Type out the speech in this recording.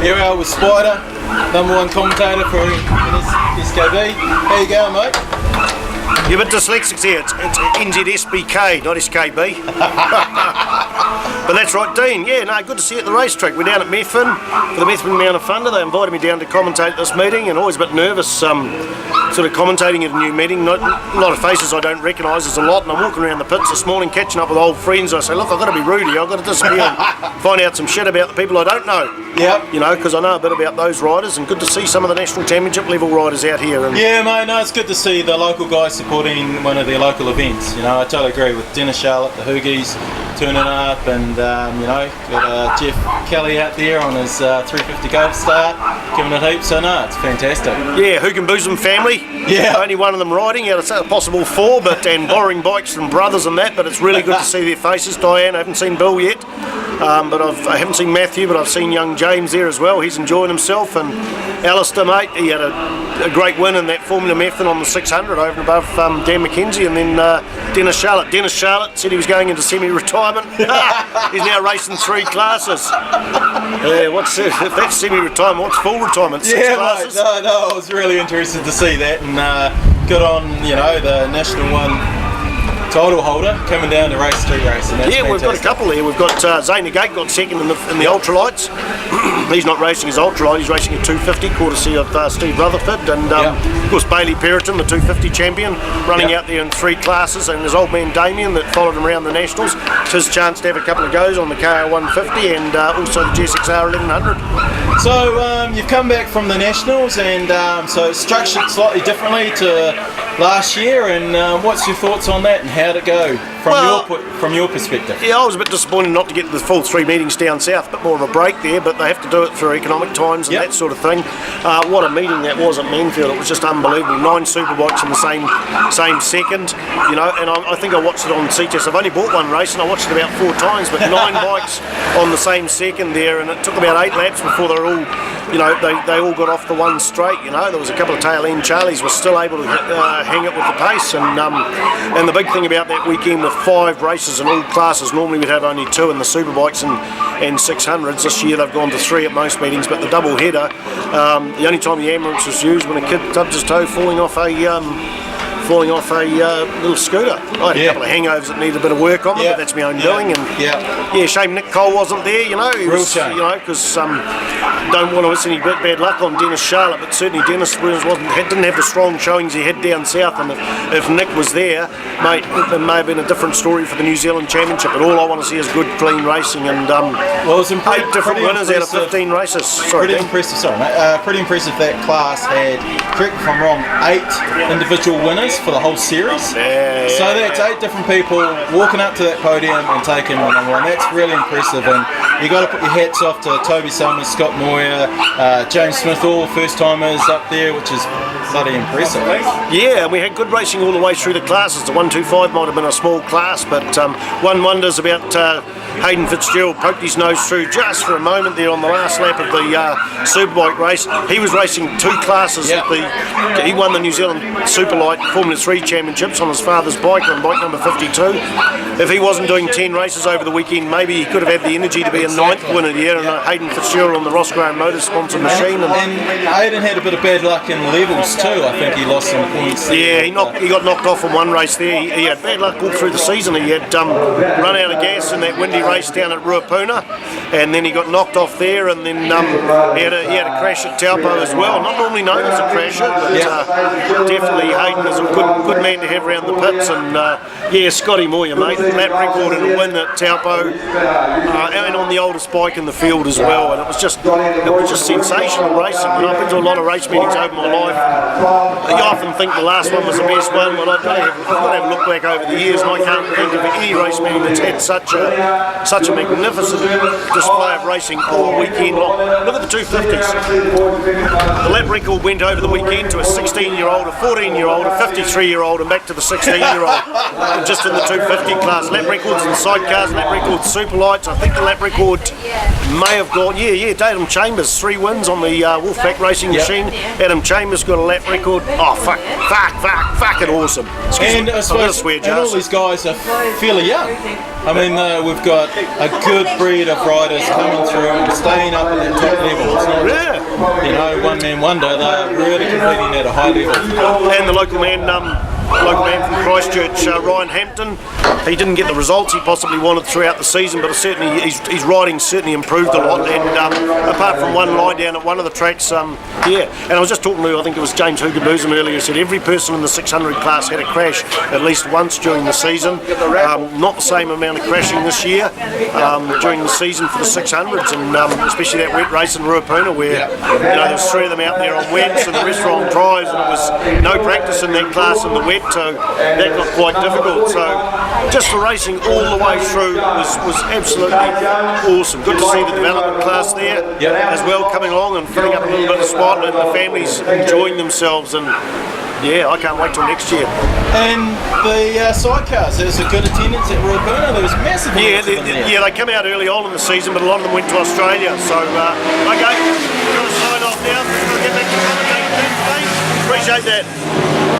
Here we are with Spyda, #1 commentator for SKB. How you going, mate? You're a bit dyslexic here. It's NZSBK, not SKB. But that's right, Dean. Yeah, no, good to see you at the racetrack. We're down at Methven for the Methven Mount of Thunder. They invited me down to commentate at this meeting, and always a bit nervous, sort of commentating at a new meeting. Not a lot of faces I don't recognise. There's a lot, and I'm walking around the pits this morning, catching up with old friends. I say, look, I've got to be Rudy. I've got to disappear and find out some shit about the people I don't know. Yeah. You know, because I know a bit about those riders, and good to see some of the national championship level riders out here. And yeah, mate. No, it's good to see the local guys supporting one of their local events. You know, I totally agree with Dennis Charlotte, the Hoogies turning up, and you know, got Jeff Kelly out there on his 350 Gold Star, giving it heaps. So no, it's fantastic. Yeah, Hoog and Boozum family. Yeah, only one of them riding out of a possible 4, and borrowing bikes from brothers and that. But it's really good to see their faces. Diane, I haven't seen Bill yet, but I haven't seen Matthew, but I've seen young James there as well. He's enjoying himself, and Alistair, mate, he had a great win in that Formula Methven on the 600 over and above Dan McKenzie, and then Dennis Charlotte. Dennis Charlotte said he was going into semi-retirement. He's now racing 3 classes. What's if that's semi-retirement? What's full retirement? 6 classes? Mate, no, I was really interested to see that, and good on, you know, the National 1 title holder coming down to race 3 racing. That's fantastic. We've got a couple there. We've got Zane Gate got second in the ultralights. He's not racing his ultralight, he's racing a 250, courtesy of Steve Rutherford, and of course Bailey Perriton, the 250 champion, running out there in 3 classes, and his old man Damien that followed him around the Nationals. It's his chance to have a couple of goes on the KR 150 and also the GSXR 1100. So you've come back from the Nationals, and so it's structured slightly differently to last year, and what's your thoughts on that and how'd it go from your perspective? Yeah, I was a bit disappointed not to get the full 3 meetings down south, a bit more of a break there, but they have to do it for economic times and that sort of thing. What a meeting that was at Manfield. It was just unbelievable. 9 superbikes in the same second, you know, and I think I watched it on CTS. I've only bought 1 race and I watched it about 4 times, but 9 bikes on the same second there, and it took about 8 laps before they were all, you know, they all got off the one straight. You know, there was a couple of tail end Charlies were still able to hang it with the pace, and the big thing about that weekend with 5 races in all classes, normally we'd have only 2 in the superbikes and 600s. This year they've gone to 3 at most meetings, but the double header, the only time the ambulance was used when a kid tubbed his toe falling off a little scooter. I had a couple of hangovers that needed a bit of work on them, but that's my own doing. And shame Nick Cole wasn't there. You know, because don't want to wish any bad luck on Dennis Charlotte, but certainly Dennis didn't have the strong showings he had down south. And if Nick was there, mate, it may have been a different story for the New Zealand Championship. But all I want to see is good, clean racing, and well, it was 8 different winners out of 15 races. Sorry, pretty impressive. Sorry, mate. Pretty impressive. That class had, correct me if I'm wrong, 8 individual winners for the whole series. So that's 8 different people walking up to that podium and taking the number 1. That's really impressive, and you got to put your hats off to Toby Summers, Scott Moyer, James Smith, all first timers up there, which is bloody impressive. Yeah, we had good racing all the way through the classes. The 125 might have been a small class, but one wonders about Hayden Fitzgerald poked his nose through just for a moment there on the last lap of the Superbike race. He was racing 2 classes. He won the New Zealand Superlight Formula 3 Championships on his father's bike, on bike number 52. If he wasn't doing 10 races over the weekend, maybe he could have had the energy to be a 9th winner here, and Hayden Fitzgerald on the Ross Graham Motor sponsored machine. And Hayden had a bit of bad luck in levels too. I think he lost some points. Yeah, he got knocked off in 1 race there. He had bad luck all through the season. He had run out of gas in that windy race down at Ruapuna, and then he got knocked off there, and then he had a crash at Taupo as well. Not normally known as a crasher, but definitely Hayden is a good man to have around the pits. And Scotty Moyer, mate, lap record and a win at Taupo, and on the oldest bike in the field as well. And it was just sensational racing. And I've been to a lot of race meetings over my life. You often think the last one was the best one, but I've got to have a look back over the years, and I can't think of any race meeting that's had such a magnificent display of racing all weekend long. Look at the 250s. The lap record went over the weekend to a 16-year-old, a 14-year-old, a 53-year-old, and back to the 16-year-old. just in the 250 class. Lap records in sidecars, lap records super lights. I think the lap record may have gone, Adam Chambers, 3 wins on the Wolfpack Racing machine. Adam Chambers got a lap record. Oh, fucking awesome. And I suppose and all these guys are fairly young. I mean, we've got a good breed of riders coming through and staying up at that top level. It's not one man wonder. They're really competing at a high level. And the local man from Christchurch, Ryan Hampton, he didn't get the results he possibly wanted throughout the season, but certainly his riding certainly improved a lot. And apart from one lie down at one of the tracks, And I was just talking to, I think it was James Hugenboozem earlier, who said every person in the 600 class had a crash at least once during the season. Not the same amount of crashing this year during the season for the 600s, and especially that wet race in Ruapuna, where there was 3 of them out there on wets and the rest were on dries, and it was no practice in that class in the wet. So that got quite difficult. So just the racing all the way through was absolutely awesome. Good to see the development class there as well coming along and filling up a little bit of spot, and the families enjoying themselves. And I can't wait till next year. And the sidecars, there's a good attendance at Ruapuna. There was massive. They come out early on in the season, but a lot of them went to Australia. So okay, we're going to sign off now. We'll get back to commentating today. Appreciate that.